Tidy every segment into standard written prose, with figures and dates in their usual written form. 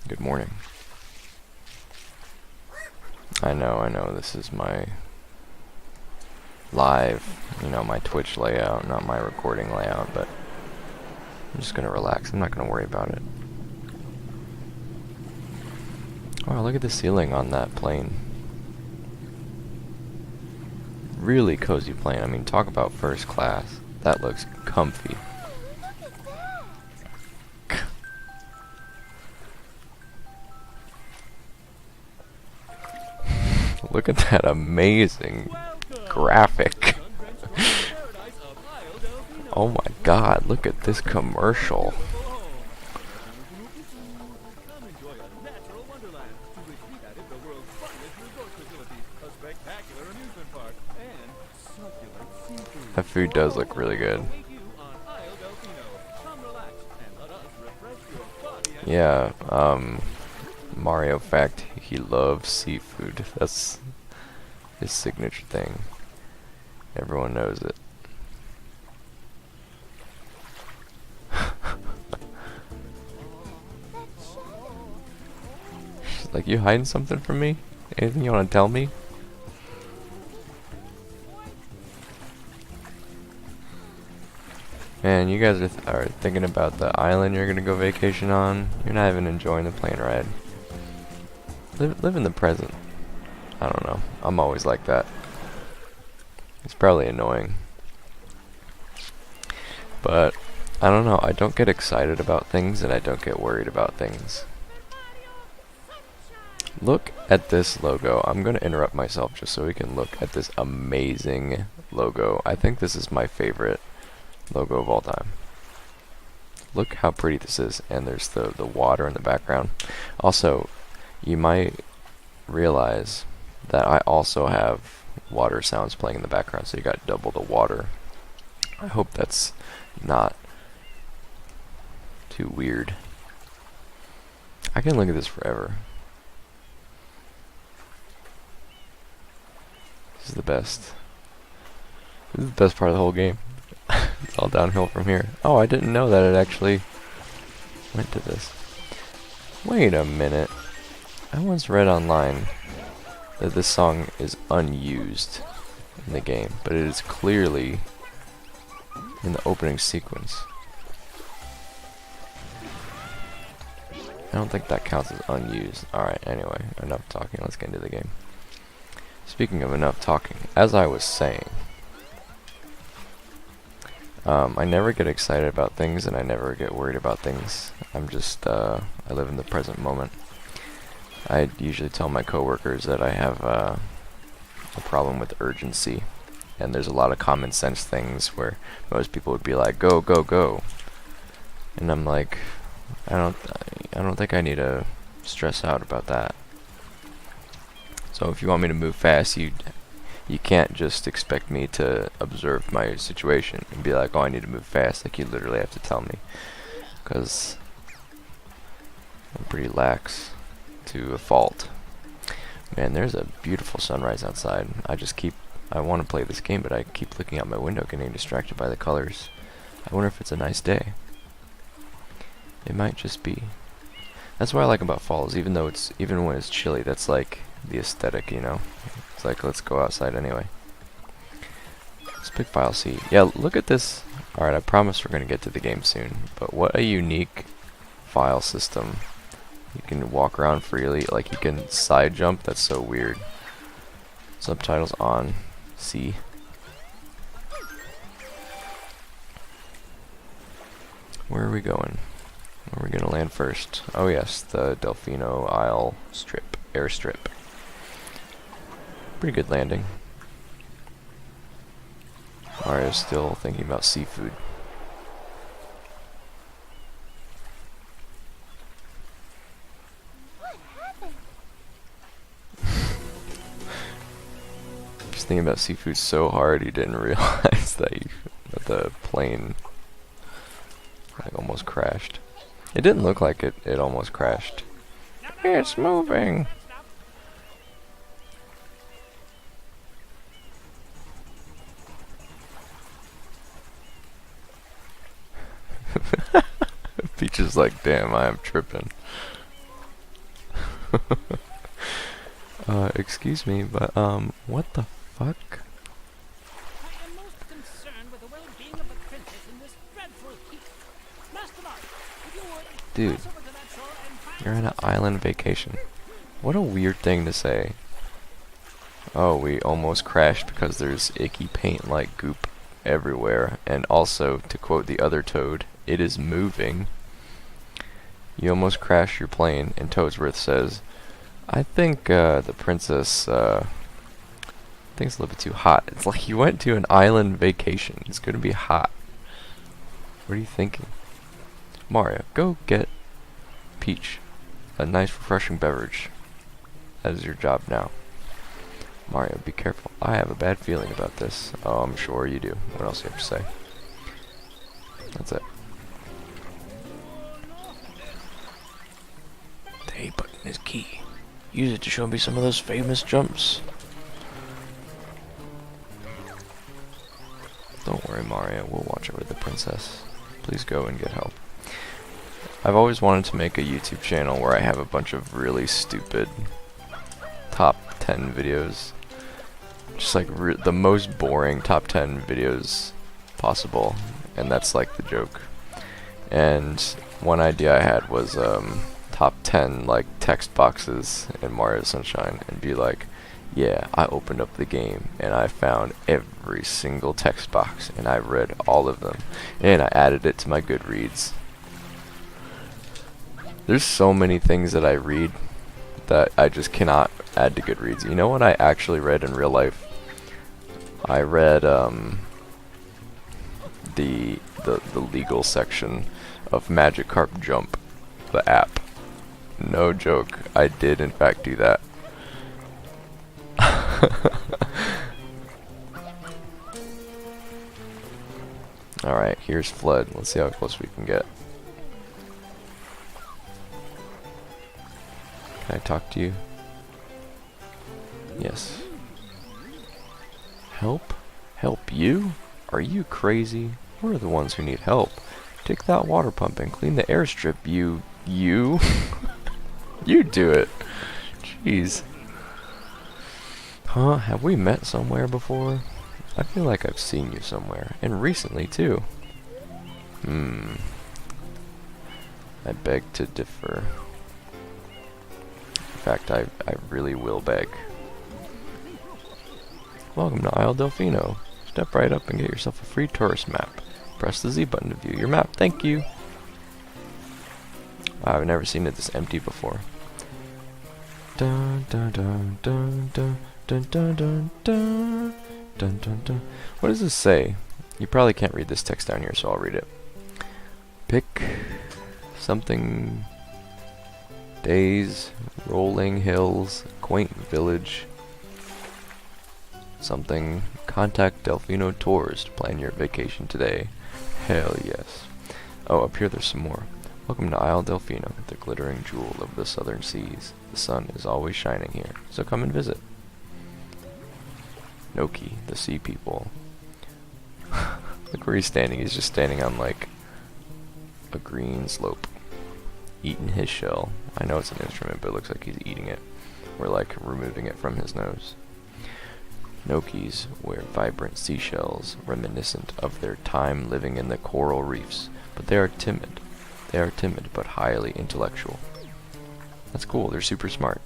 Good morning. I know, this is my live, my Twitch layout, not my recording layout, but I'm just gonna relax. I'm not gonna worry about it. Wow, look at the ceiling on that plane. Really cozy plane. I mean, talk about first class. That looks comfy. Look at that amazing graphic. Oh my god, look at this commercial. That food does look really good. Yeah, Mario fact, he loves seafood. That's his signature thing. Everyone knows it. Like, you hiding something from me? Anything you want to tell me? Man, you guys are thinking about the island you're gonna go vacation on. You're not even enjoying the plane ride. Live in the present. I don't know. I'm always like that. It's probably annoying. But, I don't know. I don't get excited about things and I don't get worried about things. Look at this logo. I'm going to interrupt myself just so we can look at this amazing logo. I think this is my favorite logo of all time. Look how pretty this is. And there's the water in the background. Also, you might realize that I also have water sounds playing in the background, so you got double the water. I hope that's not too weird. I can look at this forever. This is the best. This is the best part of the whole game. It's all downhill from here. Oh, I didn't know that it actually went to this. Wait a minute. I once read online that this song is unused in the game, but it is clearly in the opening sequence. I don't think that counts as unused. Alright, anyway, enough talking, let's get into the game. Speaking of enough talking, as I was saying, I never get excited about things and I never get worried about things. I'm just, I live in the present moment. I usually tell my coworkers that I have a problem with urgency, and there's a lot of common sense things where most people would be like, go, go, go, and I'm like, I don't think I need to stress out about that. So if you want me to move fast, you can't just expect me to observe my situation and be like, oh, I need to move fast. Like, you literally have to tell me, because I'm pretty lax to a fault. Man, there's a beautiful sunrise outside. I want to play this game, but I keep looking out my window, getting distracted by the colors. I wonder if it's a nice day. It might just be. That's what I like about fall, is even when it's chilly, that's like the aesthetic, you know? It's like, let's go outside anyway. Let's pick file C. Yeah, look at this. Alright, I promise we're gonna get to the game soon, but what a unique file system. You can walk around freely, like you can side jump. That's so weird. Subtitles on. C. Where are we going? Where are we gonna land first? Oh yes, the Delfino Isle strip, airstrip. Pretty good landing. Mario's still thinking about seafood. Just thinking about seafood so hard he didn't realize that the plane like almost crashed. It didn't look like it almost crashed. It's moving. Peach is like, damn, I am tripping. Excuse me, but, what the fuck? I am most concerned with the well-being of the princess in this dreadful heat. Master Mark, if you would, Dude, pass over to that shore and find you're on an some island vacation. What a weird thing to say. Oh, we almost crashed because there's icky paint-like goop everywhere. And also, to quote the other Toad, it is moving. You almost crashed your plane, and Toadsworth says, I think, the princess, thinks it's a little bit too hot. It's like you went to an island vacation. It's gonna be hot. What are you thinking? Mario, go get Peach a nice refreshing beverage. That is your job now. Mario, be careful. I have a bad feeling about this. Oh, I'm sure you do. What else do you have to say? That's it. The A button is key. Use it to show me some of those famous jumps. Don't worry, Mario. We'll watch over the princess. Please go and get help. I've always wanted to make a YouTube channel where I have a bunch of really stupid top 10 videos. Just like the most boring top 10 videos possible. And that's like the joke. And one idea I had was top 10 like text boxes in Mario Sunshine and be like, yeah, I opened up the game and I found every single text box and I read all of them and I added it to my Goodreads. There's so many things that I read that I just cannot add to Goodreads. You know what I actually read in real life? I read the legal section of Magikarp Jump, the app. No joke, I did in fact do that. Alright, here's Flood. Let's see how close we can get. Can I talk to you? Yes. Help? Help you? Are you crazy? We're the ones who need help. Take that water pump and clean the airstrip, you... You do it. Jeez. Huh? Have we met somewhere before? I feel like I've seen you somewhere. And recently, too. I beg to differ. In fact, I really will beg. Welcome to Isle Delfino. Step right up and get yourself a free tourist map. Press the Z button to view your map. Thank you. Wow, I've never seen it this empty before. Dun dun dun dun dun dun dun dun dun dun dun dun. What does this say? You probably can't read this text down here, so I'll read it. Pick something. Days, rolling hills, quaint village. Something. Contact Delfino Tours to plan your vacation today. Hell yes. Oh, up here there's some more. Welcome to Isle Delfino, the glittering jewel of the southern seas. The sun is always shining here, so come and visit. Noki, the sea people. Look where he's standing. He's just standing on like a green slope, eating his shell. I know it's an instrument, but it looks like he's eating it, or like removing it from his nose. Nokis wear vibrant seashells, reminiscent of their time living in the coral reefs, but they are timid. They are timid, but highly intellectual. That's cool, they're super smart.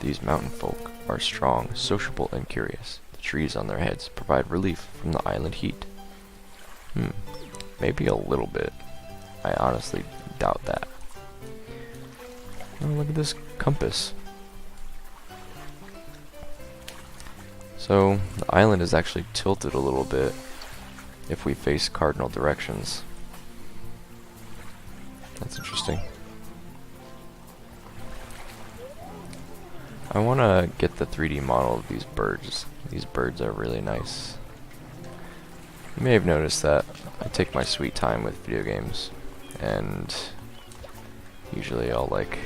These mountain folk are strong, sociable, and curious. The trees on their heads provide relief from the island heat. Maybe a little bit. I honestly doubt that. Oh, look at this compass. So, the island is actually tilted a little bit if we face cardinal directions. That's interesting. I want to get the 3D model of these birds. These birds are really nice. You may have noticed that I take my sweet time with video games, and usually I'll like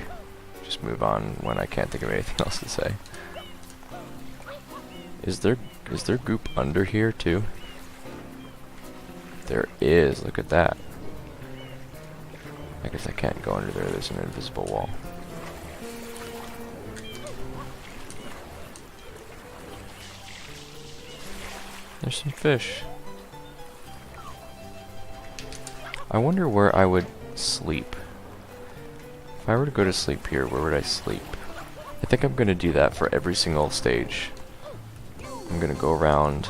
just move on when I can't think of anything else to say. Is there goop under here too? There is. Look at that. I guess I can't go under there. There's an invisible wall. There's some fish. I wonder where I would sleep. If I were to go to sleep here, where would I sleep? I think I'm gonna do that for every single stage. I'm gonna go around,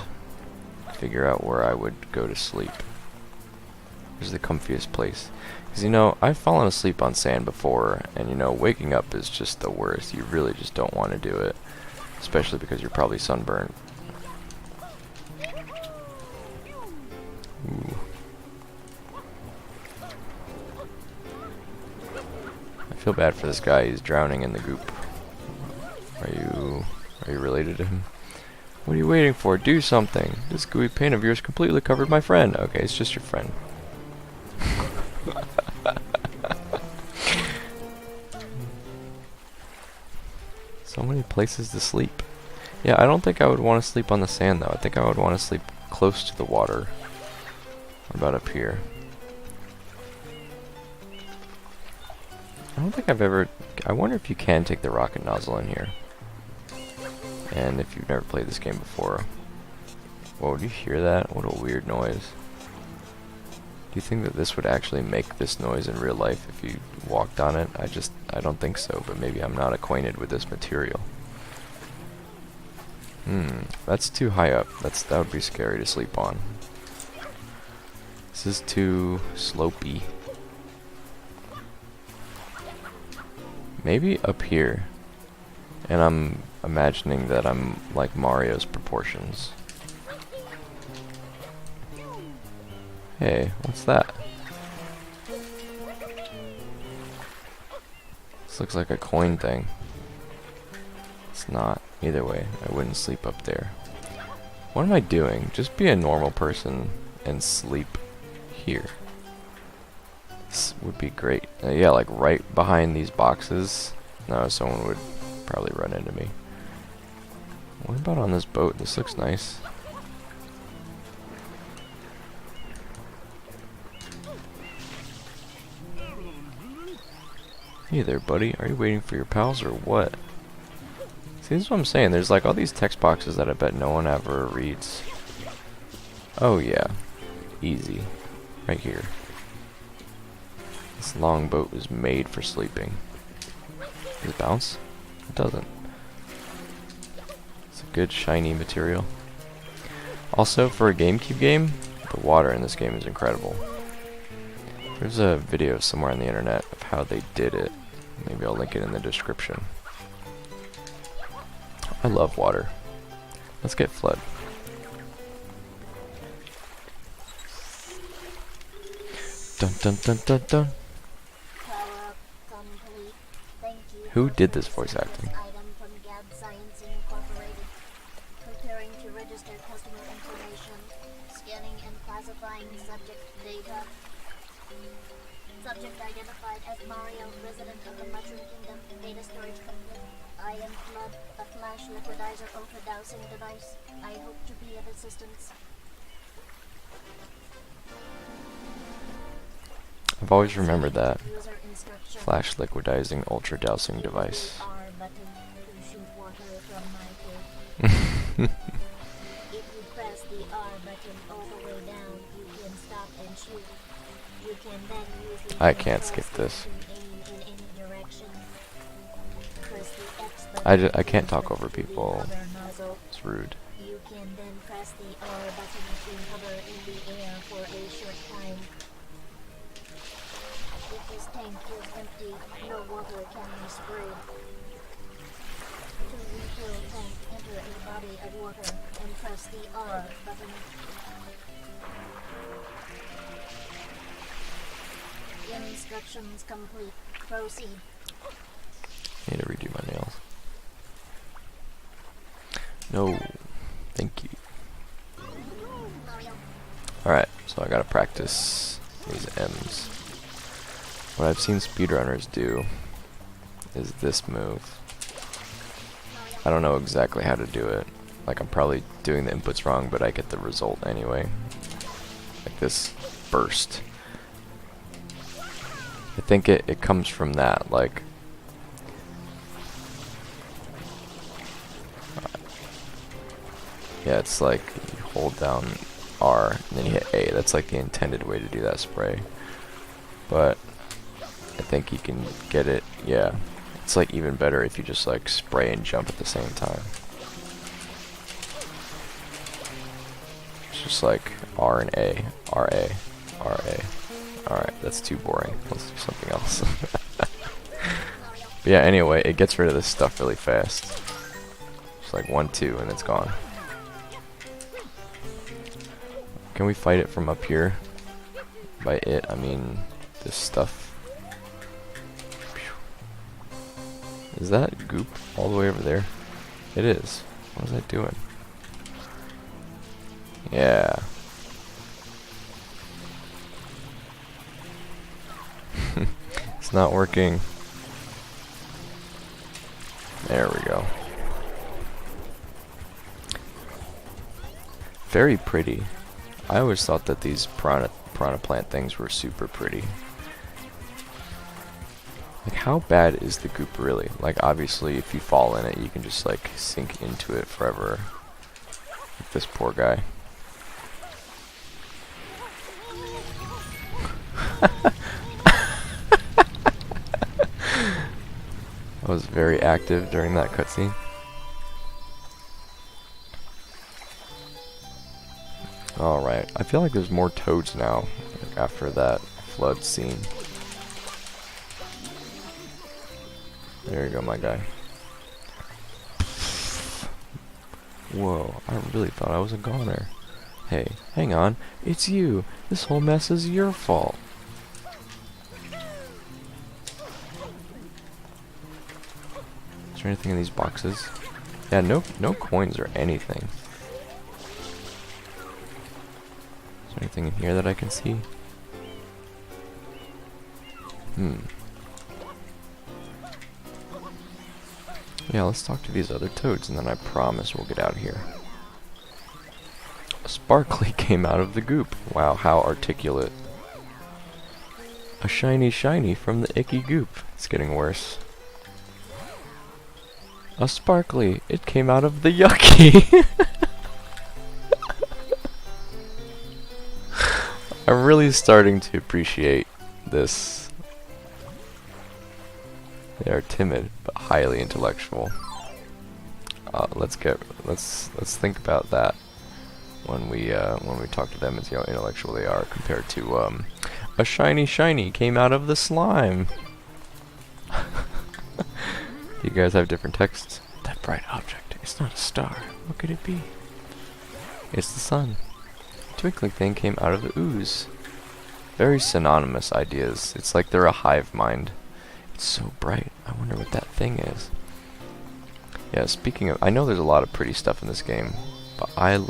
figure out where I would go to sleep. Where's the comfiest place? Because, you know, I've fallen asleep on sand before, and, you know, waking up is just the worst. You really just don't want to do it, especially because you're probably sunburned. Ooh. I feel bad for this guy. He's drowning in the goop. Are you related to him? What are you waiting for? Do something. This gooey paint of yours completely covered my friend. Okay, it's just your friend. So many places to sleep. Yeah, I don't think I would want to sleep on the sand though. I think I would want to sleep close to the water. What about up here? I don't think I've ever... I wonder if you can take the rocket nozzle in here. And if you've never played this game before. Whoa, do you hear that? What a weird noise. Do you think that this would actually make this noise in real life if you walked on it? I don't think so, but maybe I'm not acquainted with this material. That's too high up. That would be scary to sleep on. This is too slopey. Maybe up here. And I'm imagining that I'm like Mario's proportions. Hey, what's that? This looks like a coin thing. It's not. Either way, I wouldn't sleep up there. What am I doing? Just be a normal person and sleep here. This would be great. Yeah, like right behind these boxes. No, someone would probably run into me. What about on this boat? This looks nice. Hey there, buddy. Are you waiting for your pals or what? See, this is what I'm saying. There's like all these text boxes that I bet no one ever reads. Oh yeah. Easy. Right here. This long boat was made for sleeping. Does it bounce? It doesn't. It's a good shiny material. Also, for a GameCube game, the water in this game is incredible. There's a video somewhere on the internet of how they did it. Maybe I'll link it in the description. I love water. Let's get Flood. Dun dun dun dun dun. Who did this voice acting? Item from Gab Science Incorporated. Preparing to register customer information. Scanning and classifying subject data. Subject identified as Mario, resident of the Mushroom Kingdom. Data storage complete. I am Flood, a flash liquidizer ultra dowsing device. I hope to be of assistance. I've always remembered that. User instruction. Flash liquidizing ultra dowsing device. R button to shoot water from my foot. If you press the R button all the way down, you can stop and shoot. You can then use the I can't skip this. to aim in any direction. Press the X button I can't talk over to the people. other nozzle. It's rude. You can then press the R button to hover in the air for a short time. If this tank is empty, no water can be sprayed. To refill tank, enter a body of water and press the R button. Instructions complete. Proceed. I need to redo my nails. No. Thank you. Mario. Alright, so I gotta practice these M's. What I've seen speedrunners do is this move. I don't know exactly how to do it. Like, I'm probably doing the inputs wrong, but I get the result anyway. Like this burst. I think it comes from that, like... yeah, it's like you hold down R, and then you hit A. That's like the intended way to do that spray. But I think you can get it, yeah. It's like even better if you just like spray and jump at the same time. It's just like R and A, R A, R A. Alright, that's too boring. Let's do something else. But yeah, anyway, it gets rid of this stuff really fast. It's like 1, 2, and it's gone. Can we fight it from up here? By it, I mean this stuff. Is that goop all the way over there? It is. What is that doing? Yeah. It's not working. There we go. Very pretty. I always thought that these piranha plant things were super pretty. Like, how bad is the goop really? Like, obviously, if you fall in it, you can just like sink into it forever. Like this poor guy. I was very active during that cutscene. Alright, I feel like there's more toads now, like after that flood scene. There you go, my guy. Whoa, I really thought I was a goner. Hey, hang on, it's you! This whole mess is your fault! Is there anything in these boxes? Yeah, no coins or anything. Is there anything in here that I can see? Yeah, let's talk to these other toads, and then I promise we'll get out of here. A sparkly came out of the goop. Wow, how articulate. A shiny from the icky goop. It's getting worse. A sparkly, it came out of the yucky. I'm really starting to appreciate this. They are timid but highly intellectual. Let's think about that when we talk to them and see how intellectual they are compared to a shiny came out of the slime. You guys have different texts. That bright object, it's not a star. What could it be? It's the sun. A twinkling thing came out of the ooze. Very synonymous ideas. It's like they're a hive mind. It's so bright. I wonder what that thing is. Yeah, speaking of, I know there's a lot of pretty stuff in this game, but I'm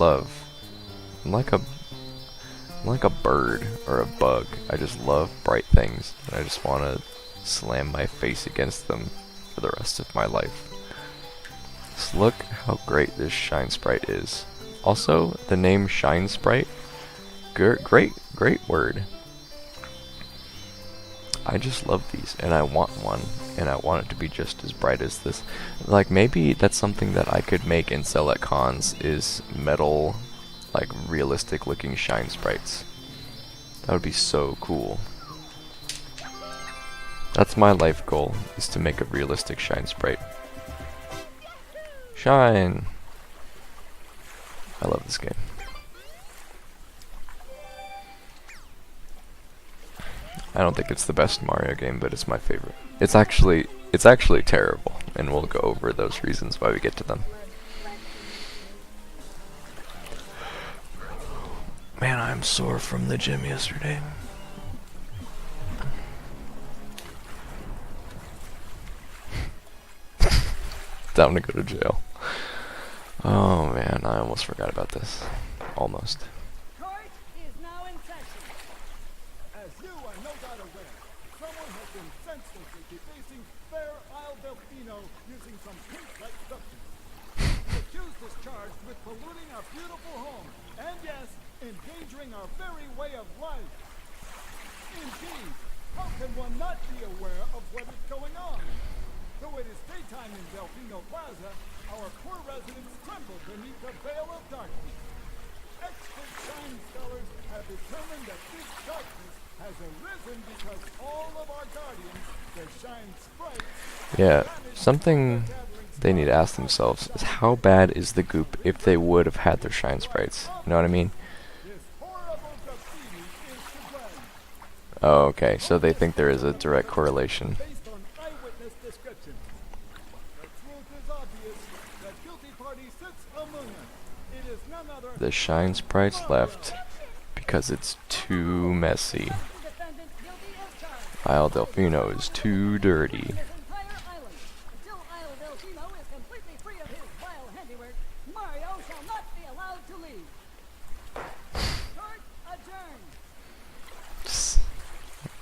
like a bird or a bug. I just love bright things, and I just want to slam my face against them for the rest of my life. Just look how great this Shine Sprite is. Also, the name Shine Sprite, great word. I just love these, and I want one, and I want it to be just as bright as this. Like, maybe that's something that I could make and sell at cons, is metal, like, realistic looking Shine Sprites. That would be so cool. That's my life goal, is to make a realistic Shine Sprite. Shine! I love this game. I don't think it's the best Mario game, but it's my favorite. It's actually terrible, and we'll go over those reasons why we get to them. Man, I'm sore from the gym yesterday. Time to go to jail. Oh man, I almost forgot about this. Almost. Court is now in session. As you are no doubt aware, someone has been senselessly defacing Fair Isle Delfino using some pink-like substance. The accused is charged with polluting our beautiful home, and yes, endangering our very way of life. Indeed, how can one not be aware of what is going on? Though it is daytime in Delfino Plaza, our poor residents tremble beneath the veil of darkness. expert shine scholars have determined that this darkness has arisen because all of our guardians, the shine sprites, Yeah, something they need to ask themselves is how bad is the goop if they would have had their shine sprites? You know what I mean? this horrible graffiti is to blame. Oh, okay, so they think there is a direct correlation. Based on eyewitness description. The truth is obvious. The guilty party sits among us. It is none other The shine sprites left because it's too messy. Defendant guilty as charged. Isle Delfino is too dirty. This entire island. Until Isle Delfino is completely free of his vile handiwork, Mario shall not be allowed to leave. Court adjourned. Just-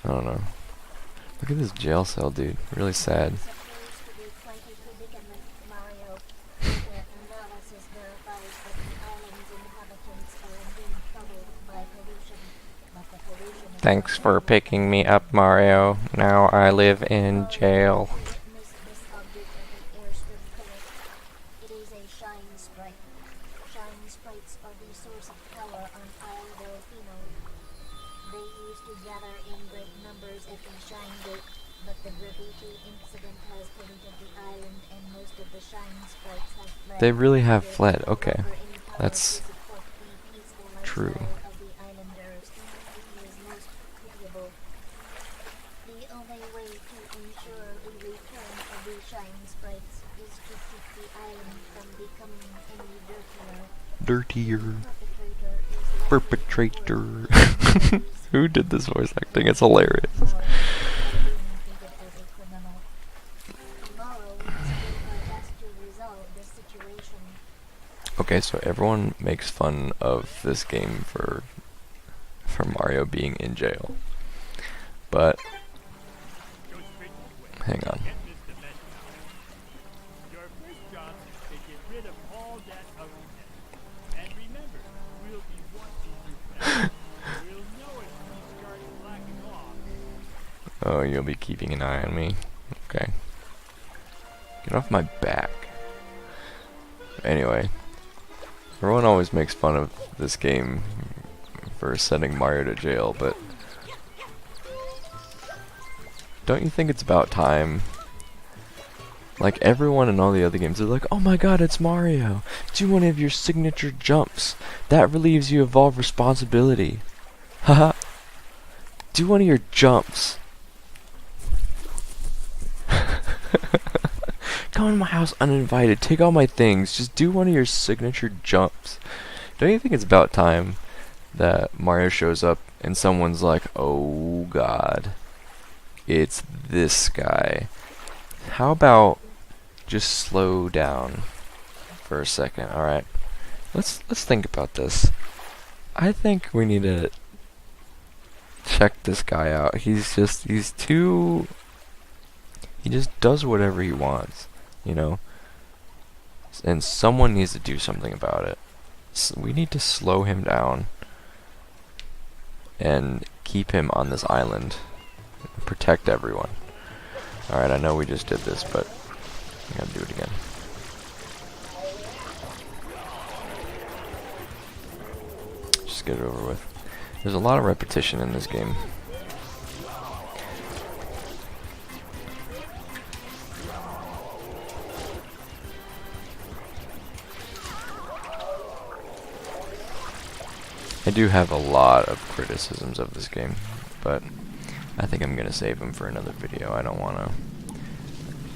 I don't know. Look at this jail cell, dude. Really sad. It appears to be quite a predicament, Mario. The analysis verifies that the island's inhabitants are indeed troubled by pollution, but the pollution is Thanks for picking me up, Mario. Now I live in jail. Witness this object of the airstrip killer. It is a shine sprite. Shine sprites are the source of power on Isle Delfino. They used to gather in great numbers at the Shine Gate, but the graffiti incident has polluted the island and most of the shine sprites have fled. They really have There's fled. no Okay. longer any power That's to support the peaceful true. lifestyle of the islanders. It is most pitiable. The only way to ensure a return of the shine sprites is to keep the island from becoming any dirtier. Dirtier. Perpetrator is Perpetrator. Who did this voice acting? It's hilarious. Tomorrow, we must do our best to resolve this situation. Okay, so everyone makes fun of this game for Mario being in jail. But hang on. Your first job is to get rid of all that ugliness. And remember, we'll be watching you back. We'll know if you start slacking off. Oh, you'll be keeping an eye on me. Okay. Get off my back. Anyway, everyone always makes fun of this game for sending Mario to jail, but don't you think it's about time? Like, everyone in all the other games are like, oh my god, it's Mario! Do one of your signature jumps! That relieves you of all responsibility! Haha! Do one of your jumps! Come in my house uninvited, take all my things, just do one of your signature jumps. Don't you think it's about time that Mario shows up and someone's like, oh god, it's this guy. How about just slow down for a second, alright? Let's think about this. I think we need to check this guy out. He just does whatever he wants, you know? And someone needs to do something about it. We need to slow him down and keep him on this island. Protect everyone. Alright, I know we just did this, but I gotta do it again. Just get it over with. There's a lot of repetition in this game. I do have a lot of criticisms of this game, but I think I'm gonna save them for another video. I don't want to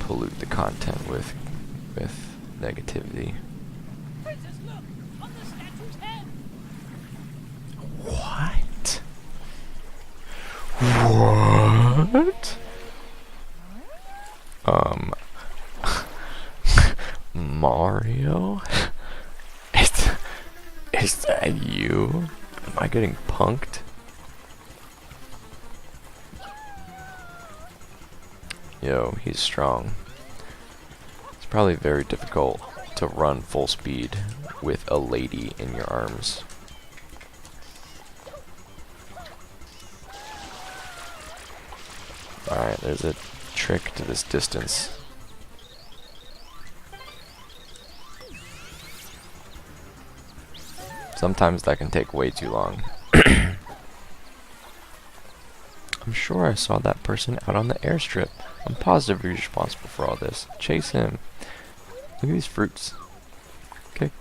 pollute the content with negativity. Princess, look! On the statue's head! What? What? Mario? Is that you? Am I getting punked? Yo, he's strong. It's probably very difficult to run full speed with a lady in your arms. Alright, there's a trick to this distance. Sometimes that can take way too long. I'm sure I saw that person out on the airstrip. I'm positive he's responsible for all this. Chase him. Look at these fruits. Kick.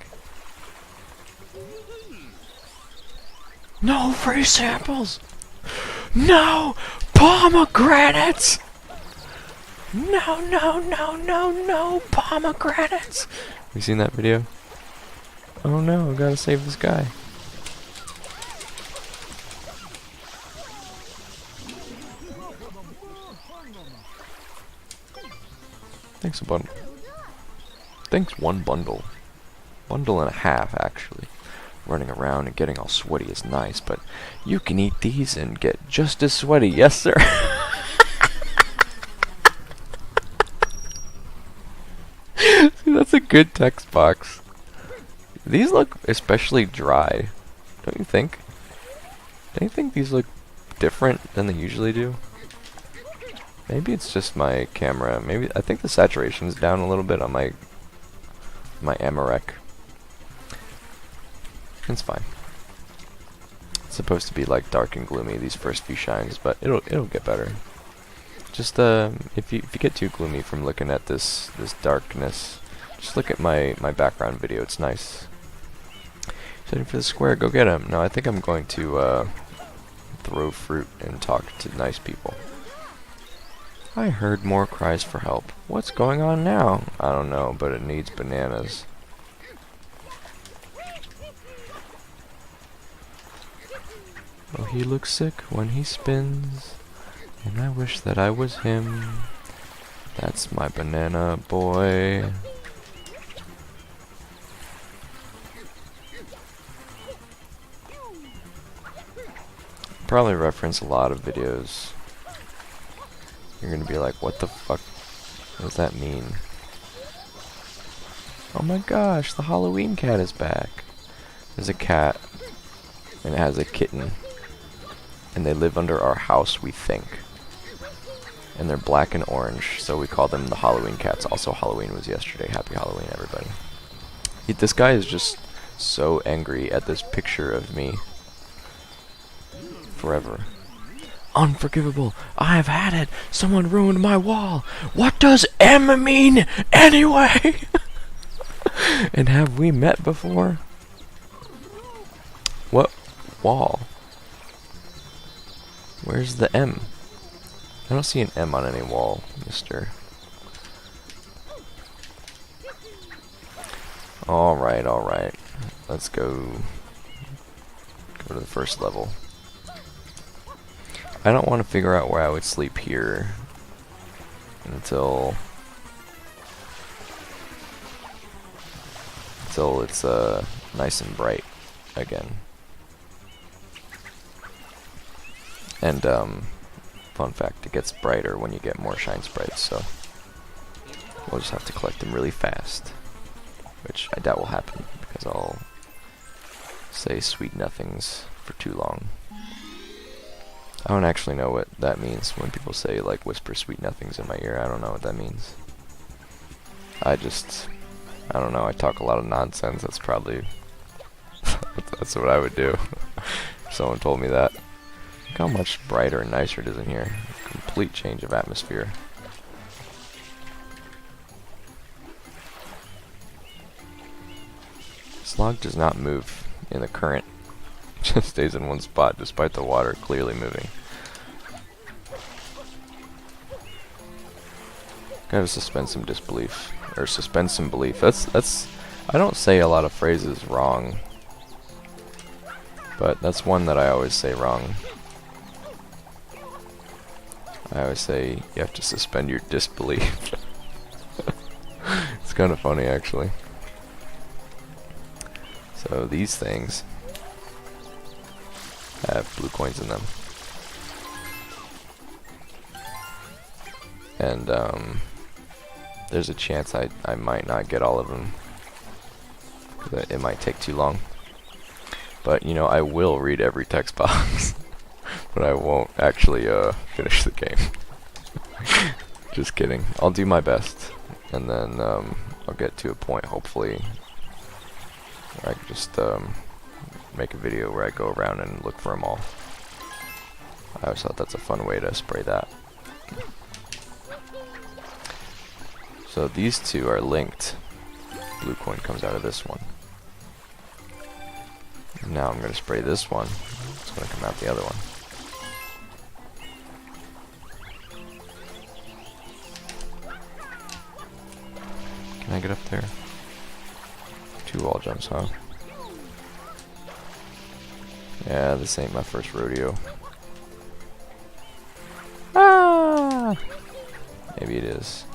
No free samples! No! Pomegranates! No, no, no, no, no! Pomegranates! You seen that video? Oh no, I gotta save this guy. Thanks a bundle. Thanks one bundle. Bundle and a half, actually. Running around and getting all sweaty is nice, but you can eat these and get just as sweaty. Yes, sir. See, that's a good text box. These look especially dry, don't you think? Don't you think these look different than they usually do? Maybe it's just my camera. Maybe I think the saturation's down a little bit on my Amarok. It's fine. It's supposed to be like dark and gloomy these first few shines, but it'll get better. Just if you get too gloomy from looking at this darkness, just look at my background video. It's nice. Heading for the square. Go get him. No, I think I'm going to throw fruit and talk to nice people. I heard more cries for help. What's going on now? I don't know, but it needs bananas. Oh, he looks sick when he spins, and I wish that I was him. That's my banana boy. Probably reference a lot of videos. You're gonna be like, what the fuck? What does that mean? Oh my gosh, the Halloween cat is back. There's a cat, and it has a kitten. And they live under our house, we think. And they're black and orange, so we call them the Halloween cats. Also, Halloween was yesterday. Happy Halloween, everybody. This guy is just so angry at this picture of me. Forever. Unforgivable. I have had it. Someone ruined my wall. What does M mean anyway? And have we met before? What wall? Where's the M? I don't see an M on any wall, mister. Alright, alright. Let's go to the first level. I don't want to figure out where I would sleep here until it's nice and bright again. And fun fact, it gets brighter when you get more shine sprites, so we'll just have to collect them really fast, which I doubt will happen because I'll say sweet nothings for too long. I don't actually know what that means when people say, like, whisper sweet nothings in my ear. I don't know what that means. I don't know, I talk a lot of nonsense. That's probably that's what I would do if someone told me that. Look how much brighter and nicer it is in here. Complete change of atmosphere. This log does not move in the current. It just stays in one spot despite the water clearly moving. Gotta suspend some disbelief. Or suspend some belief. That's I don't say a lot of phrases wrong. But that's one that I always say wrong. I always say you have to suspend your disbelief. It's kind of funny, actually. So these things have blue coins in them. And there's a chance I might not get all of them. It might take too long. But, you know, I will read every text box. But I won't actually finish the game. Just kidding. I'll do my best. And then I'll get to a point, hopefully, where I can just make a video where I go around and look for them all. I always thought that's a fun way to spray that. So these two are linked. Blue coin comes out of this one. Now I'm going to spray this one. It's going to come out the other one. Can I get up there? 2 wall jumps, huh? Yeah, this ain't my first rodeo. Ah! Maybe it is.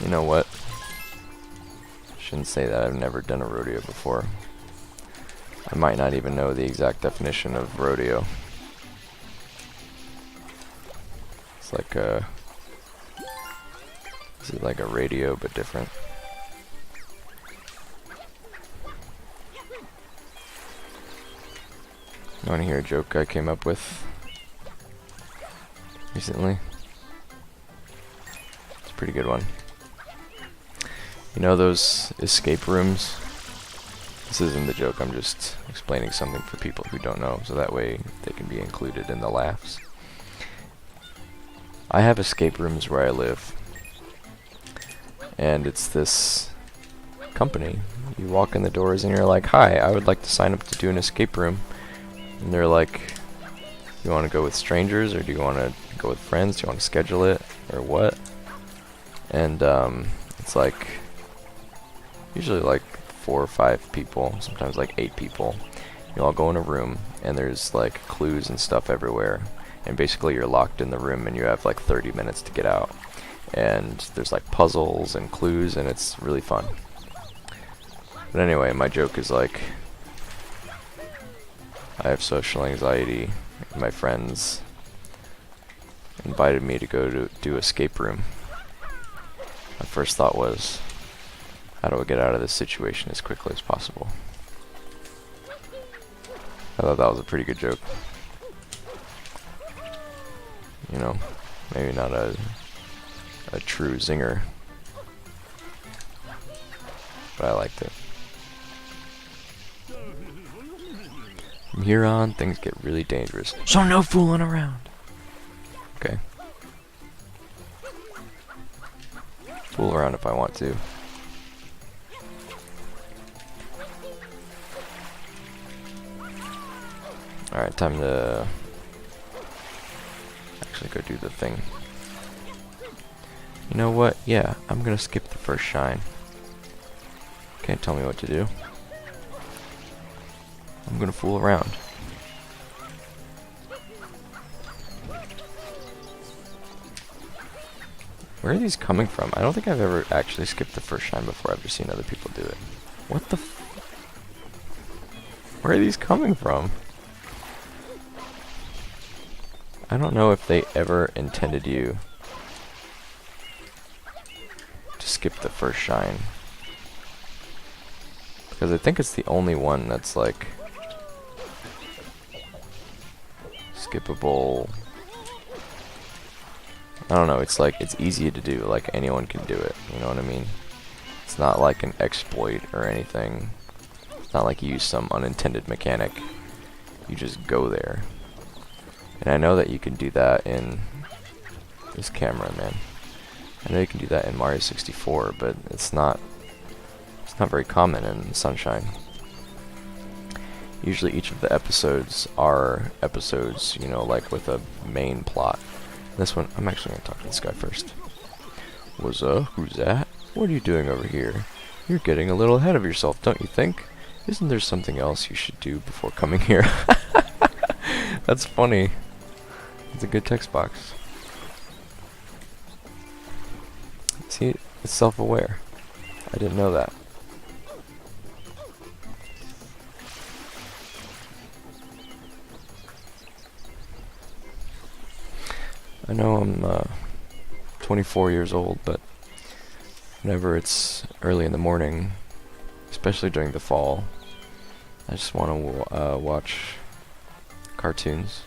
You know what? Shouldn't say that. I've never done a rodeo before. I might not even know the exact definition of rodeo. It's like a... Is it like a radio but different? You want to hear a joke I came up with recently? It's a pretty good one. You know those escape rooms? This isn't the joke, I'm just explaining something for people who don't know, so that way they can be included in the laughs. I have escape rooms where I live, and it's this company. You walk in the doors and you're like, "Hi, I would like to sign up to do an escape room." And they're like, "You want to go with strangers, or do you want to go with friends? Do you want to schedule it, or what?" And it's like usually like 4 or 5 people, sometimes like 8 people. You all go in a room, and there's like clues and stuff everywhere. And basically you're locked in the room, and you have like 30 minutes to get out. And there's like puzzles and clues, and it's really fun. But anyway, my joke is like, I have social anxiety, and my friends invited me to go to do escape room. My first thought was, how do I get out of this situation as quickly as possible? I thought that was a pretty good joke. You know, maybe not a true zinger, but I liked it. From here on, things get really dangerous. So no fooling around. Okay. Fool around if I want to. Alright, time to actually go do the thing. You know what? Yeah, I'm gonna skip the first shine. Can't tell me what to do. I'm gonna fool around. Where are these coming from? I don't think I've ever actually skipped the first shine before. I've just seen other people do it. What the f... Where are these coming from? I don't know if they ever intended you to skip the first shine. Because I think it's the only one that's like skippable. I don't know, it's like, it's easy to do, like anyone can do it, you know what I mean? It's not like an exploit or anything. It's not like you use some unintended mechanic. You just go there. And I know that you can do that in this camera, man. I know you can do that in Mario 64, but it's not very common in Sunshine. Usually each of the episodes are episodes, you know, like with a main plot. This one, I'm actually going to talk to this guy first. What's up? Who's that? What are you doing over here? You're getting a little ahead of yourself, don't you think? Isn't there something else you should do before coming here? That's funny. It's a good text box. See, it's self-aware. I didn't know that. I know I'm 24 years old, but whenever it's early in the morning, especially during the fall, I just want to watch cartoons.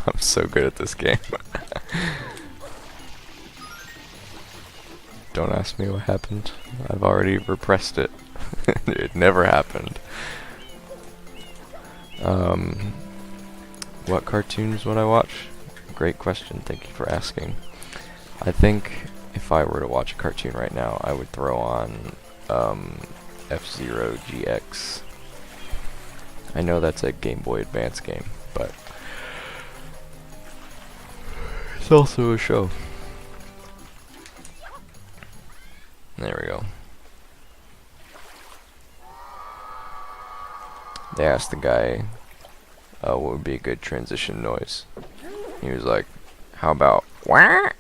I'm so good at this game. Don't ask me what happened. I've already repressed it. It never happened. What cartoons would I watch? Great question. Thank you for asking. I think if I were to watch a cartoon right now, I would throw on F-Zero GX. I know that's a Game Boy Advance game, but it's also a show. There we go. They asked the guy what would be a good transition noise. He was like, how about wah?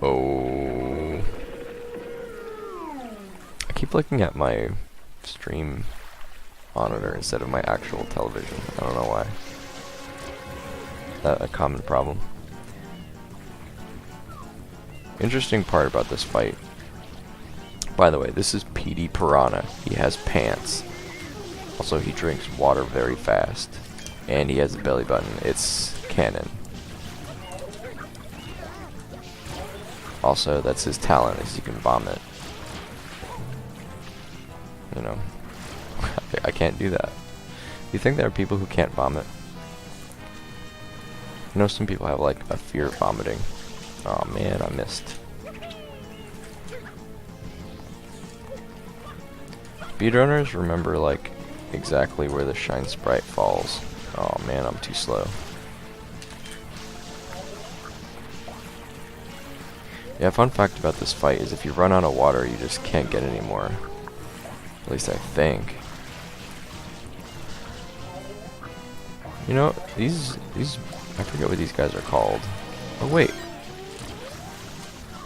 Oh. I keep looking at my stream monitor instead of my actual television. I don't know why. That a common problem. Interesting part about this fight. By the way, this is Petey Piranha. He has pants. Also, he drinks water very fast. And he has a belly button. It's canon. Also, that's his talent, is he can vomit. You know. I can't do that. You think there are people who can't vomit? I know some people have like a fear of vomiting. Oh man, I missed. Speedrunners remember like exactly where the shine sprite falls. Oh man, I'm too slow. Yeah, fun fact about this fight is if you run out of water, you just can't get any more. At least I think. You know, these I forget what these guys are called. Oh wait.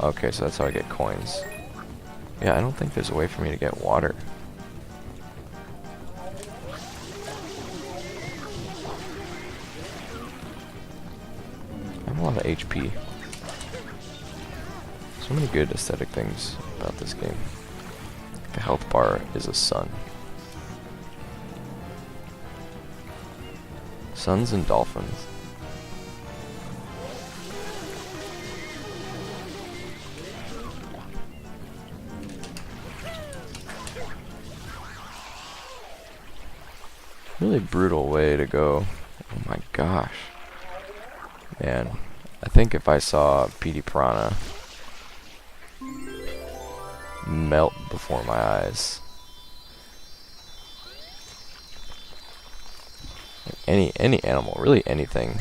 Okay, so that's how I get coins. Yeah, I don't think there's a way for me to get water. I have a lot of HP. So many good aesthetic things about this game. The health bar is a sun. Suns and dolphins. Really brutal way to go. Oh my gosh. Man, I think if I saw Petey Piranha melt before my eyes. Any animal, really anything.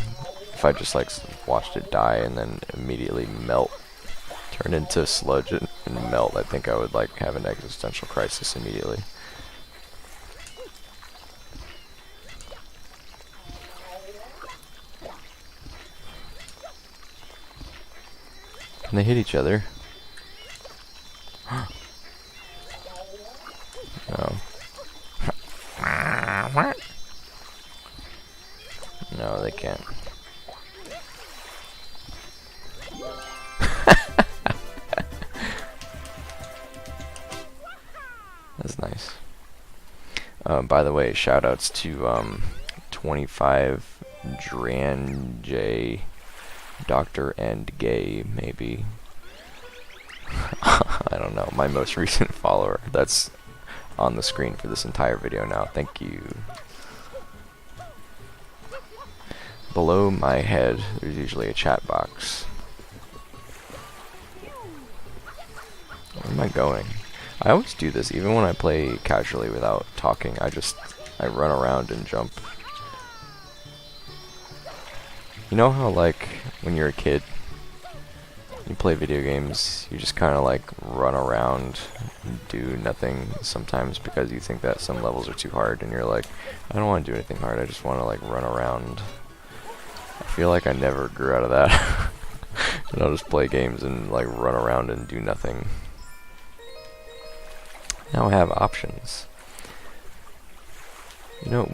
If I just like watched it die and then immediately melt, turn into sludge and melt, I think I would like have an existential crisis immediately. Can they hit each other? No. No, they can't. That's nice. By the way, shoutouts to 25 Dran J, Doctor and Gay, maybe. I don't know, my most recent follower. That's on the screen for this entire video now. Thank you. Below my head, there's usually a chat box. Where am I going? I always do this, even when I play casually without talking. I run around and jump. You know how, like, when you're a kid, you play video games, you just kind of like run around and do nothing sometimes because you think that some levels are too hard and you're like, I don't want to do anything hard, I just want to like run around. I feel like I never grew out of that. And I'll just play games and like run around and do nothing. Now I have options. You know,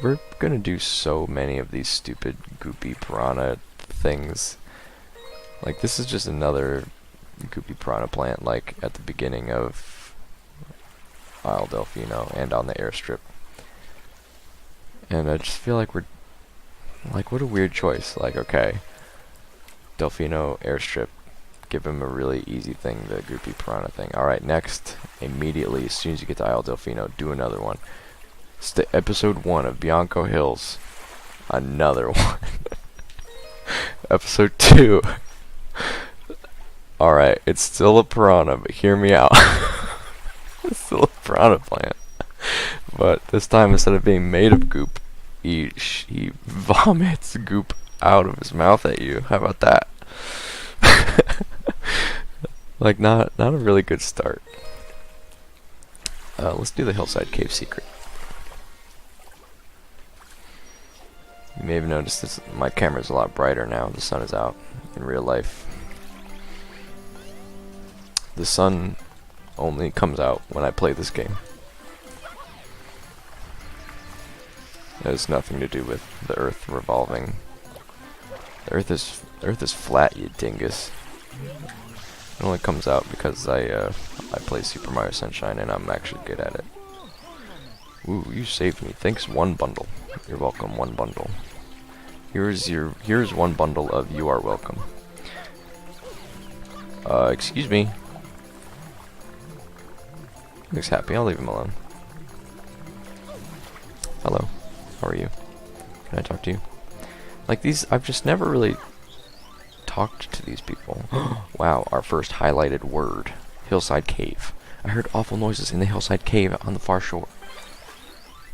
we're gonna do so many of these stupid goopy piranha things. Like, this is just another goopy piranha plant, like, at the beginning of Isle Delfino and on the airstrip. And I just feel like we're like, what a weird choice. Like, okay, Delfino airstrip, give him a really easy thing, the Goopy Piranha thing. Alright, next, immediately, as soon as you get to Isle Delfino, do another one. Episode 1 of Bianco Hills, another one. Episode 2. Alright, it's still a piranha, but hear me out. It's still a piranha plant. But this time, instead of being made of goop, he vomits goop out of his mouth at you. How about that? Like, not a really good start. Let's do the Hillside Cave secret. You may have noticed this, my camera's a lot brighter now. The sun is out in real life. The sun only comes out when I play this game. That has nothing to do with the Earth revolving. The Earth is flat, you dingus. It only comes out because I play Super Mario Sunshine and I'm actually good at it. Ooh, you saved me. Thanks, one bundle. You're welcome, one bundle. Here's one bundle of you are welcome. Excuse me. Looks happy. I'll leave him alone. Hello. How are you? Can I talk to you? Like these, I've just never really talked to these people. Wow, our first highlighted word. Hillside Cave. I heard awful noises in the Hillside Cave on the far shore.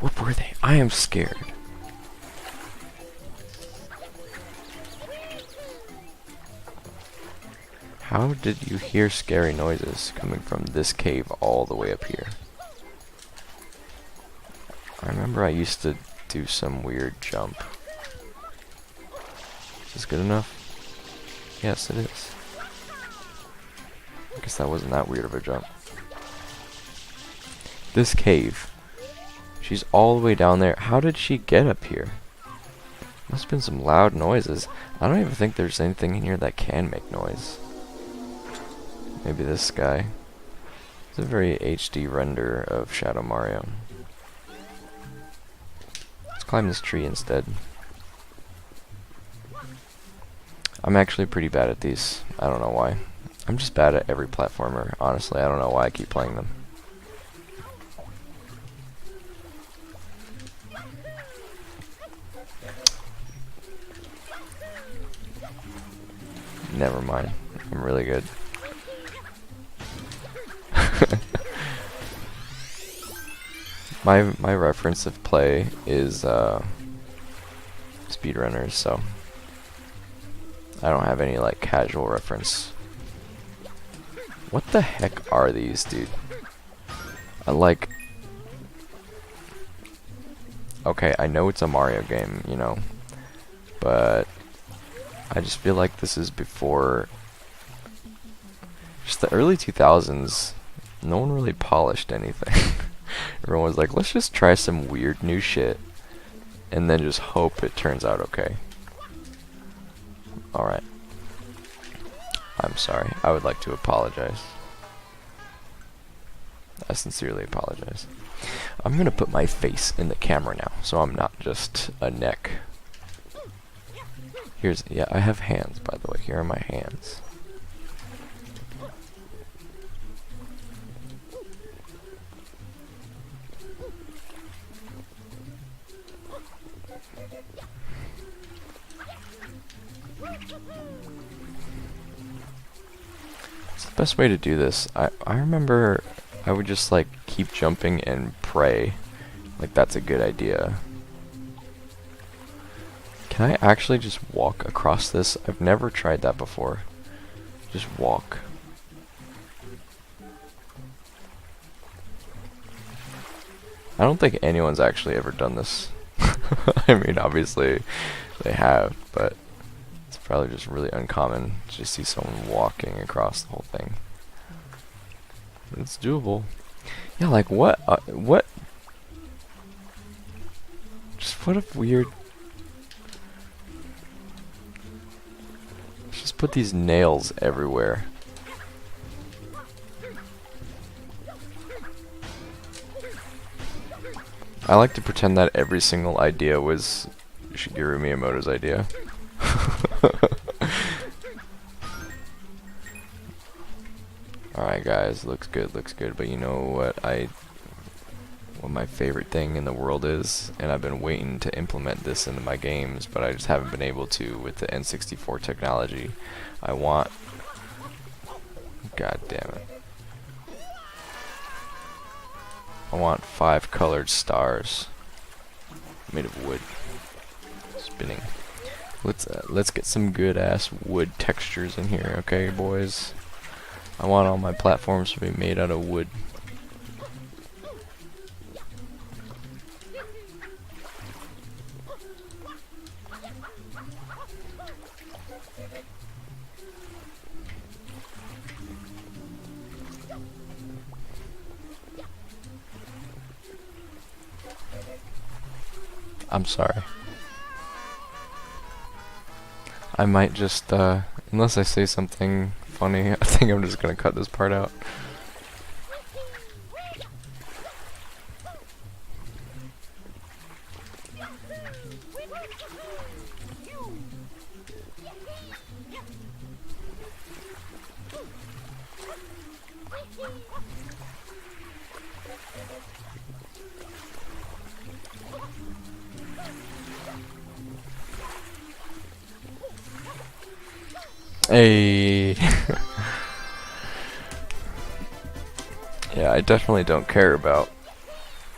What were they? I am scared. How did you hear scary noises coming from this cave all the way up here? I remember I used to do some weird jump. Is this good enough? Yes, it is. I guess that wasn't that weird of a jump. This cave. She's all the way down there. How did she get up here? Must have been some loud noises. I don't even think there's anything in here that can make noise. Maybe this guy. It's a very HD render of Shadow Mario. Let's climb this tree instead. I'm actually pretty bad at these. I don't know why. I'm just bad at every platformer, honestly. I don't know why I keep playing them. Never mind. I'm really good. My reference of play is speedrunners, so I don't have any like casual reference. What the heck are these, dude? Okay, I know it's a Mario game, you know, but I just feel like this is before just the early 2000s. No one really polished anything. Everyone was like, let's just try some weird new shit and then just hope it turns out okay. Alright. I'm sorry. I would like to apologize. I sincerely apologize. I'm gonna put my face in the camera now, so I'm not just a neck. Yeah, I have hands, by the way. Here are my hands. It's the best way to do this. I remember I would just like keep jumping and pray. Like that's a good idea. Can I actually just walk across this? I've never tried that before. Just walk. I don't think anyone's actually ever done this. I mean, obviously they have, but it's probably just really uncommon to just see someone walking across the whole thing. It's doable. Yeah, like what? What? Just what a weird. Just put these nails everywhere. I like to pretend that every single idea was Shigeru Miyamoto's idea. Alright guys, looks good, but you know what my favorite thing in the world is? And I've been waiting to implement this into my games, but I just haven't been able to with the N64 technology. I want... God damn it. I want 5 colored stars made of wood spinning. Let's get some good ass wood textures in here, okay, boys? I want all my platforms to be made out of wood. I'm sorry. I might just, unless I say something funny, I think I'm just gonna cut this part out. Hey. Yeah, I definitely don't care about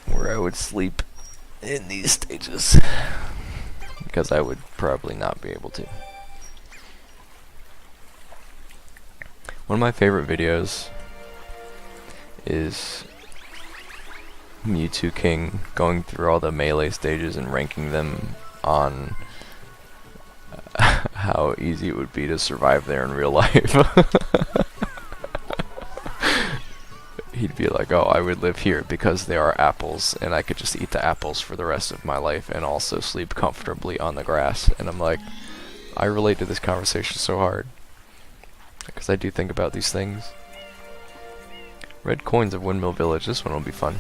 where I would sleep in these stages, because I would probably not be able to. One of my favorite videos is Mewtwo King going through all the melee stages and ranking them on how easy it would be to survive there in real life. He'd be like, oh, I would live here because there are apples and I could just eat the apples for the rest of my life and also sleep comfortably on the grass. And I'm like, I relate to this conversation so hard, because I do think about these things. Red coins of Windmill Village, this one will be fun.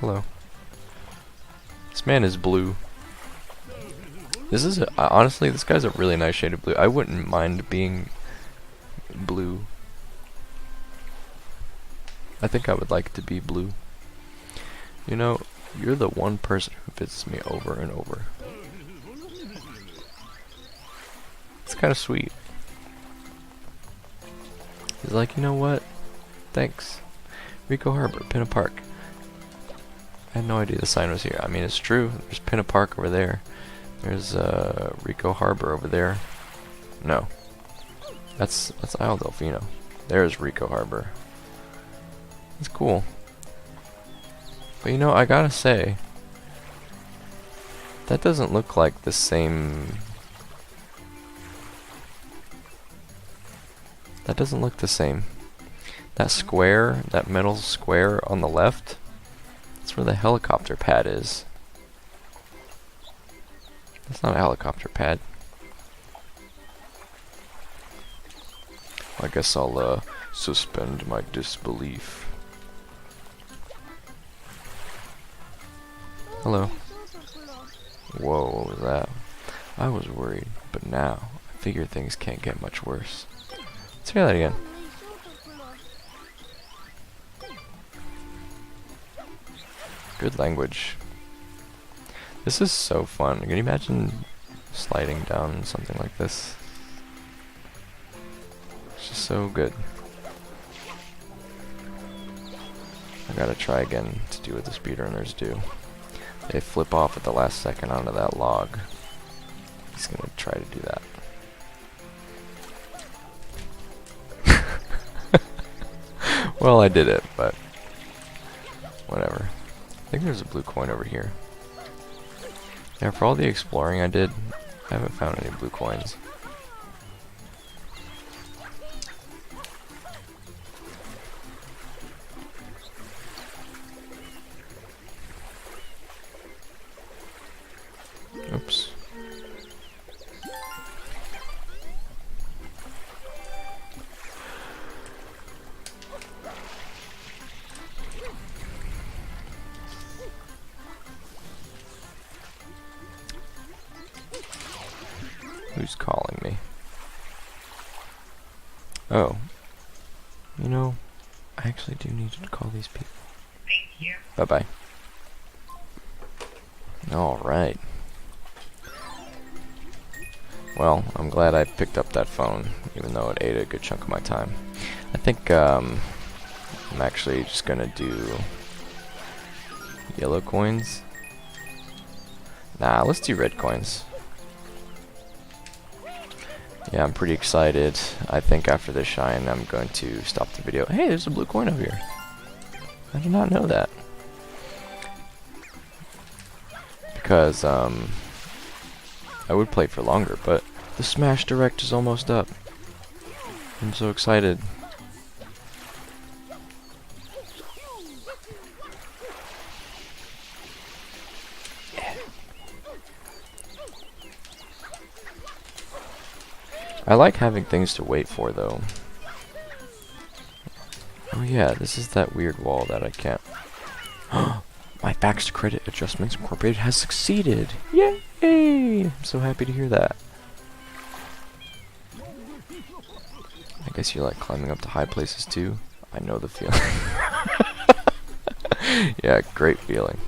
Hello. This man is blue. This is honestly, this guy's a really nice shade of blue. I wouldn't mind being blue. I think I would like to be blue. You know, you're the one person who visits me over and over. It's kind of sweet. He's like, you know what? Thanks. Rico Harbor, Pinna Park. I had no idea the sign was here. I mean, it's true. There's Pinna Park over there. There's Rico Harbor over there. No, that's Isle Delfino. There's Rico Harbor. It's cool. But you know, I gotta say, that doesn't look like the same. That doesn't look the same. That square, that metal square on the left, that's where the helicopter pad is. That's not a helicopter pad. I guess I'll suspend my disbelief. Hello. Whoa, what was that? I was worried, but now I figure things can't get much worse. Let's hear that again. Good language. This is so fun. Can you imagine sliding down something like this? It's just so good. I gotta try again to do what the speedrunners do. They flip off at the last second onto that log. He's gonna try to do that. Well, I did it, but whatever. I think there's a blue coin over here. Yeah, for all the exploring I did, I haven't found any blue coins. Oops. Who's calling me? Oh. You know, I actually do need to call these people. Thank you. Bye-bye. Alright. Well, I'm glad I picked up that phone, even though it ate a good chunk of my time. I think, I'm actually just gonna do yellow coins. Nah, let's do red coins. Yeah, I'm pretty excited. I think after this shine, I'm going to stop the video. Hey, there's a blue coin over here. I did not know that. Because, I would play for longer, but the Smash Direct is almost up. I'm so excited. I like having things to wait for, though. Oh yeah, this is that weird wall that I can't... My fax to credit adjustments incorporated has succeeded! Yay! I'm so happy to hear that. I guess you like climbing up to high places too? I know the feeling. Yeah, great feeling.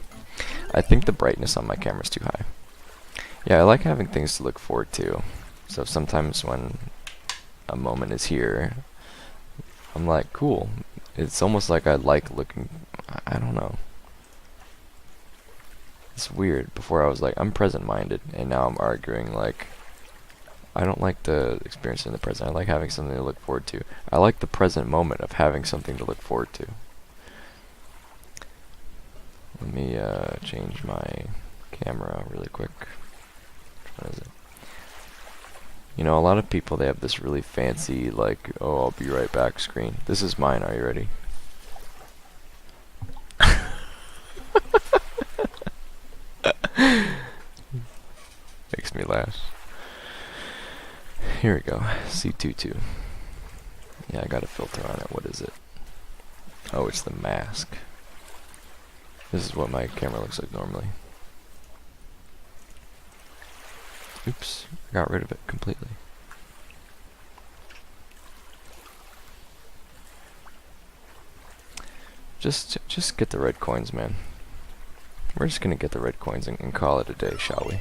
I think the brightness on my camera's too high. Yeah, I like having things to look forward to. So sometimes when a moment is here, I'm like, cool. It's almost like I like looking... I don't know. It's weird. Before I was like, I'm present-minded, and now I'm arguing like, I don't like the experience in the present. I like having something to look forward to. I like the present moment of having something to look forward to. Let me change my camera really quick. What is it? You know, a lot of people, they have this really fancy, like, oh, I'll be right back screen. This is mine. Are you ready? Makes me laugh. Here we go. C22. Yeah, I got a filter on it. What is it? Oh, it's the mask. This is what my camera looks like normally. Oops, I got rid of it completely. Just get the red coins, man. We're just gonna get the red coins and call it a day, shall we?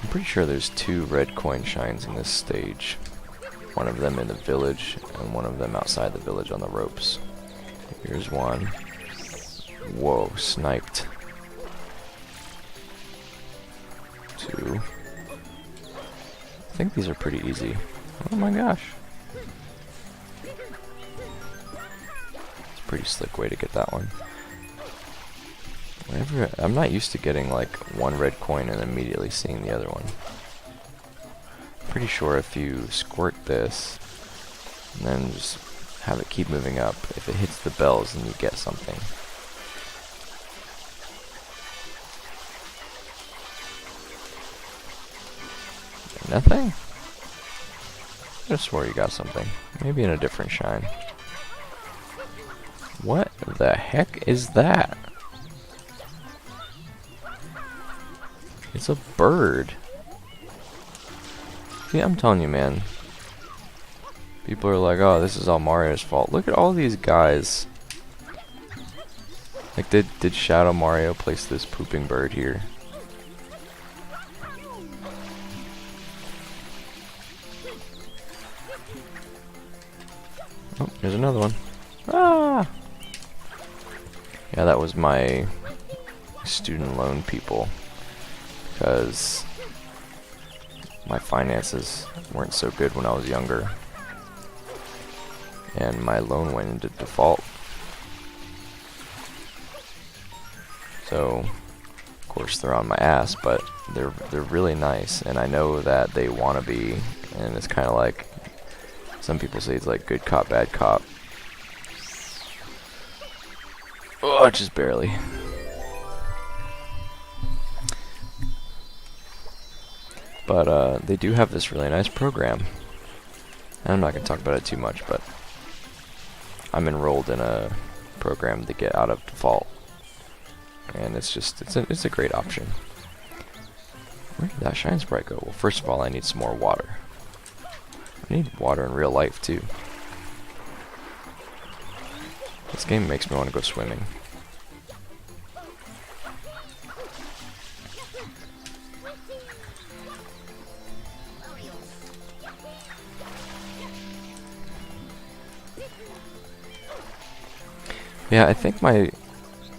I'm pretty sure there's 2 red coin shines in this stage. One of them in the village, and one of them outside the village on the ropes. Here's one. Whoa, sniped. 2. I think these are pretty easy. Oh my gosh. It's a pretty slick way to get that one. Whenever I'm not used to getting like one red coin and immediately seeing the other one. Pretty sure if you squirt this and then just have it keep moving up, if it hits the bells then you get something. Nothing? I just swore you got something. Maybe in a different shine. What the heck is that? It's a bird. See, I'm telling you, man. People are like, oh, this is all Mario's fault. Look at all these guys. Like, did Shadow Mario place this pooping bird here? Oh, there's another one. Ah! Yeah, that was my student loan people. Because my finances weren't so good when I was younger. And my loan went into default. So, of course, they're on my ass, but they're really nice. And I know that they want to be. And it's kind of like, some people say it's like good cop, bad cop. Oh, just barely. But they do have this really nice program. And I'm not going to talk about it too much, but I'm enrolled in a program to get out of default. And it's just, it's a great option. Where did that shine sprite go? Well, first of all, I need some more water. I need water in real life, too. This game makes me want to go swimming. Yeah, I think my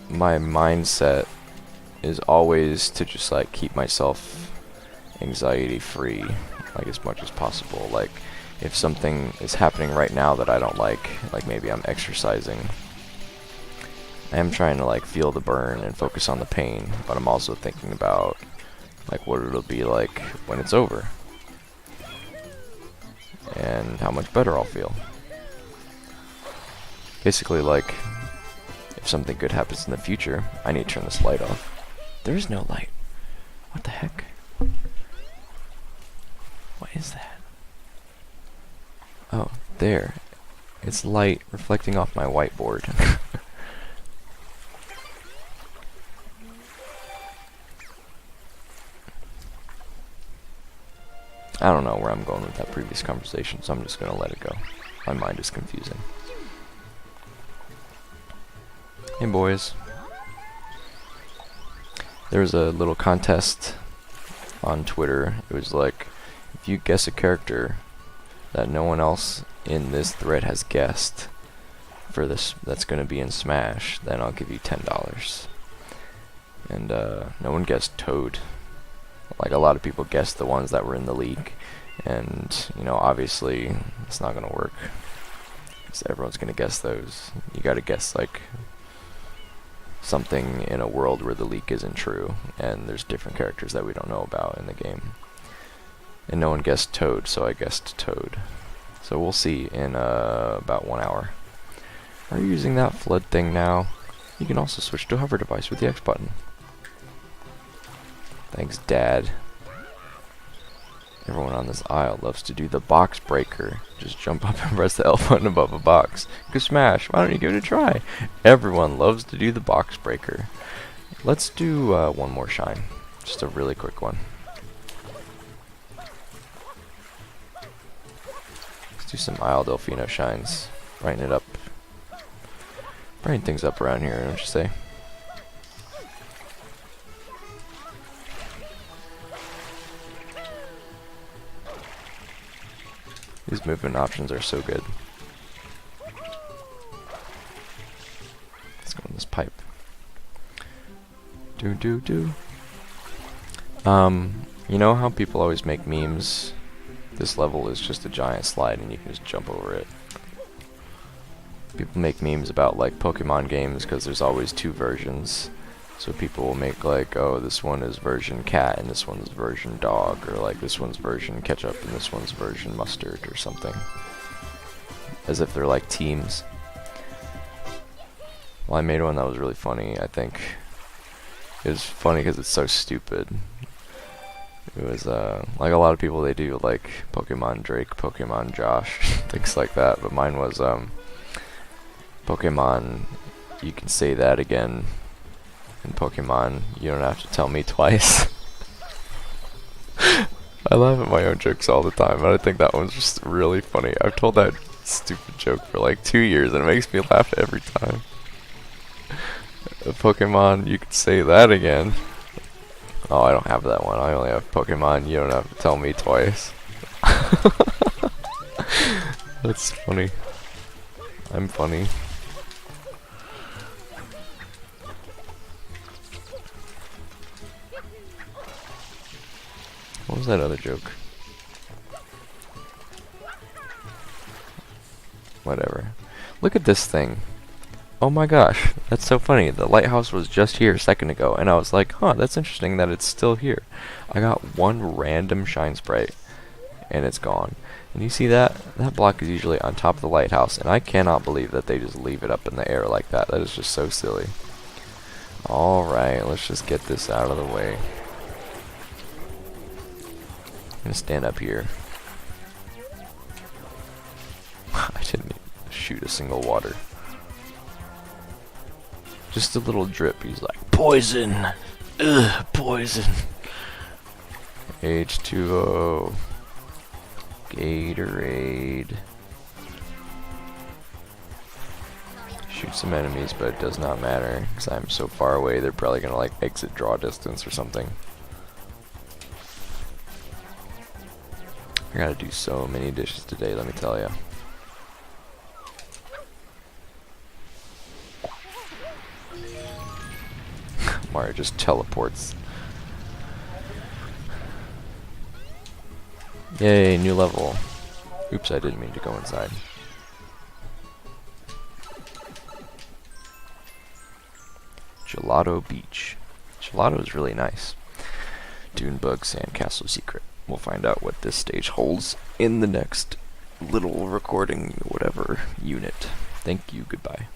mindset is always to just like keep myself anxiety free, like as much as possible. Like if something is happening right now that I don't like maybe I'm exercising, I am trying to like feel the burn and focus on the pain, but I'm also thinking about like what it'll be like when it's over and how much better I'll feel. Basically, like, if something good happens in the future, I need to turn this light off. There is no light. What the heck? What is that? Oh, there. It's light reflecting off my whiteboard. I don't know where I'm going with that previous conversation, so I'm just gonna let it go. My mind is confusing. Hey boys. There was a little contest on Twitter. It was like, if you guess a character that no one else in this thread has guessed for this that's gonna be in Smash, then I'll give you $10. And no one guessed Toad. Like a lot of people guessed the ones that were in the league, and you know, obviously it's not gonna work. So everyone's gonna guess those. You gotta guess like something in a world where the leak isn't true, and there's different characters that we don't know about in the game. And no one guessed Toad, so I guessed Toad. So we'll see in about 1 hour. Are you using that flood thing now? You can also switch to a hover device with the X button. Thanks, Dad. Everyone on this aisle loves to do the box breaker. Just jump up and press the L button above a box. Go Smash, why don't you give it a try? Everyone loves to do the box breaker. Let's do one more shine. Just a really quick one. Let's do some Isle Delfino shines. Brighten it up. Brighten things up around here, don't you say? These movement options are so good. Let's go in this pipe. Do. You know how people always make memes? This level is just a giant slide and you can just jump over it. People make memes about like Pokemon games because there's always 2 versions. So people will make like, oh, this one is version cat and this one's version dog, or like this one's version ketchup and this one's version mustard or something. As if they're like teams. Well, I made one that was really funny, I think. It was funny because it's so stupid. It was like a lot of people, they do like Pokemon Drake, Pokemon Josh, things like that, but mine was Pokemon, you can say that again. In Pokemon, you don't have to tell me twice. I laugh at my own jokes all the time, but I think that one's just really funny. I've told that stupid joke for like 2 years and it makes me laugh every time. Pokemon, you can say that again. Oh, I don't have that one. I only have Pokemon, you don't have to tell me twice. That's funny. I'm funny. What was that other joke? Whatever. Look at this thing. Oh my gosh, that's so funny. The lighthouse was just here a second ago, and I was like, huh, that's interesting that it's still here. I got one random shine sprite, and it's gone. And you see that? That block is usually on top of the lighthouse, and I cannot believe that they just leave it up in the air like that. That is just so silly. Alright, let's just get this out of the way. I'm gonna stand up here. I didn't shoot a single water. Just a little drip. He's like, poison! Ugh, poison! H2O. Gatorade. Shoot some enemies, but it does not matter because I'm so far away. They're probably gonna like exit draw distance or something. I gotta do so many dishes today, let me tell you. Mario just teleports. Yay, new level. Oops, I didn't mean to go inside. Gelato Beach. Gelato is really nice. Dunebug Sandcastle Secret. We'll find out what this stage holds in the next little recording, whatever, unit. Thank you, goodbye.